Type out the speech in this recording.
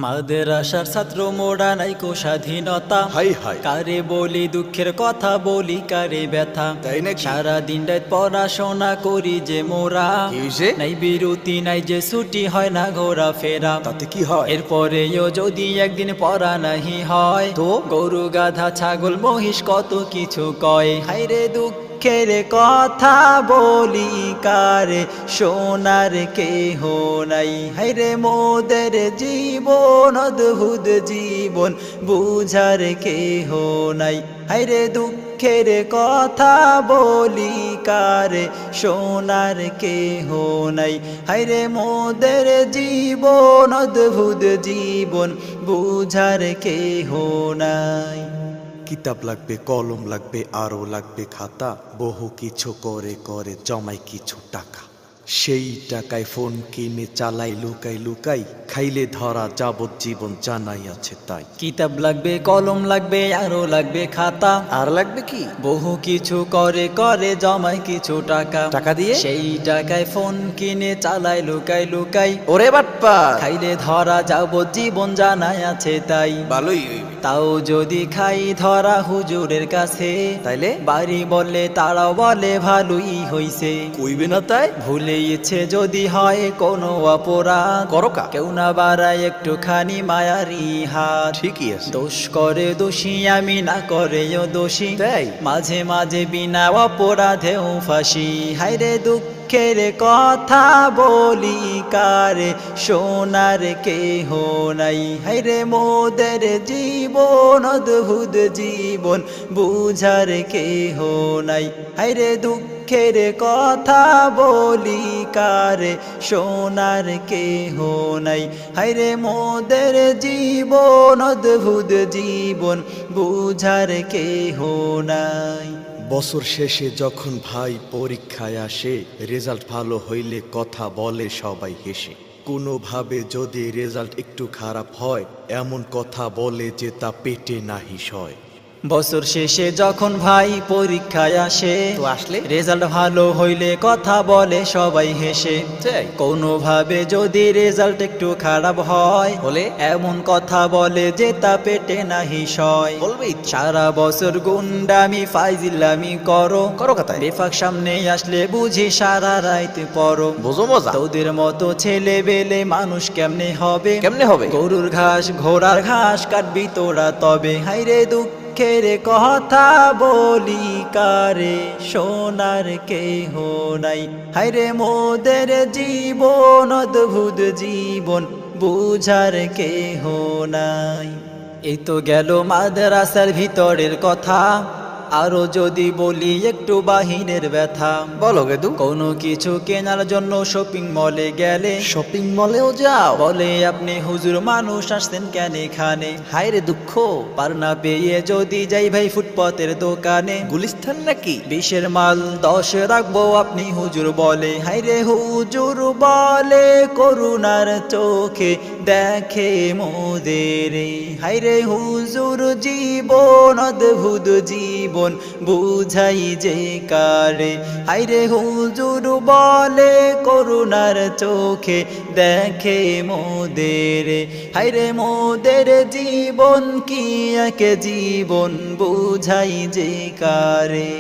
মাদ্রাসার ছাত্র মোরা নাইকো স্বাধীনতা, হাই হাই কারে বলি দুঃখের কথা, বলি কারে ব্যথা। তাই নাকি? সারা দিন রাত পড়াশোনা করি যে মোরা, কি হইছে? নাই বিরতি নাই যে ছুটি হয় না ঘোরা ফেরা। তাতে কি হয়? এরপরেও যদি একদিন পড়া নাহি হয়, তো? গরু গাধা ছাগল মহিষ কত কিছু কয়। হায়রে দুঃখের কথা বলি কারে, সোনার কেহ নাই। হায়রে মোদের জীবন অদ্ভুত জীবন, বুঝার কেহ নাই। হায়রে দুঃখের কথা বলি কারে, সোনার কেহ নাই। হায়রে মোদের জীবন অদ্ভুত জীবন, বুঝার কেহ নাই। কিতাব লাগবে, কলম লাগবে, আরো লাগবে খাতা, বহু কিছু করে করে জমাই কিছু টাকা। সেই টাকায় ফোন কিনে চালাই লুকাই লুকাই, খাইলে ধরা যাবজ্জীবন জানাই আছে তাই। কিতাব লাগবে, কলম লাগবে, আরো লাগবে খাতা, আর লাগবে কি? বহু কিছু করে করে জমায় কিছু টাকা। টাকা দিয়ে? সেই টাকায় ফোন কিনে চালাই লুকাই লুকাই, ওরে বাটপা, খাইলে ধরা যাবজ্জীবন জানাই আছে তাই। ভালোই হইবে। তাও যদি খাই ধরা হুজুরের কাছে, তাইলে? বাড়ি বলে তারাও বলে ভালোই হইছে। কইবে না তাই? ভুলে ইচ্ছে যদি হয় কোনো অপরাধ, করো কা? কেউ না বাড়ায় একটুখানি মায়ারি হাত। ঠিকই আছে। দোষ করে দোষী আমি, না করেও দোষী, তাই? মাঝে মাঝে বিনা অপরাধেও ফাঁসি। হায়রে দুঃখের কথা বলি কারে, সোনার কেহ নাই। হায়রে মোদের জীবন অদ্ভুত জীবন, বুঝার কেহ নাই। হায়রে দুঃখের কথা বলি কারে, সোনার কেহ নাই। হায়রে মোদের জীবন অদ্ভুত জীবন, বুঝার কেহ নাই। বছর শেষে যখন ভাই পরীক্ষায় আসে, রেজাল্ট ভালো হইলে কথা বলে সবাই হেসে। কোনোভাবে যদি রেজাল্ট একটু খারাপ হয়, এমন কথা বলে যে তা পেটে নাহি সয়। বছর শেষে যখন ভাই পরীক্ষায় আসে, তো আসলে? রেজাল্ট ভালো হইলে কথা বলে সবাই হেসে। তাই? কোনোভাবে যদি রেজাল্ট একটু খারাপ হয়, হলে? এমন কথা বলে যে তা পেটে নাহি সয়। বলবেই তো। সারা বছর গুন্ডামি ফাইজিলামি করো, করো কথায়? বেফাক সামনে আসলে বুঝি সারা রাইতে পড়ো। বোঝো মজা? তোদের মতো ছেলে বেলে মানুষ কেমনে হবে? কেমনে হবে? গরুর ঘাস ঘোড়ার ঘাস কাটবি তোরা তবে। হায়রে দুঃখের কথা বলি কারে, সোনার কেহ নাই। হায়রে মোদের জীবন অদ্ভুত জীবন, বুঝার কেহ নাই। এই তো গেল মাদ্রাসার ভিতরের কথা, আরো যদি বলি একটু বাহিরের ব্যথা। বলো গেদু। কোনো কিছু কেনার জন্য শপিং মলে গেলে, শপিং মলেও যাও? বলে আপনি হুজুর মানুষ আসছেন কেন এখানে? হায় রে দুঃখ। পার না পেয়ে যদি যাই ভাই ফুটপাতের দোকানে, গুলিস্তান নাকি? 20-এর মাল 10 রাখবো আপনি হুজুর বলে। হায়রে হুজুর বলে করুণার চোখে দেখে মোদের। হায়রে হুজুর জীবন অদ্ভুত জীবন, বুঝাই যে কারে। হায়রে হুজুর বলে করুণার চোখে দেখে মোদের। হায়রে মোদের জীবন কি এক জীবন, বুঝাই যে কারে।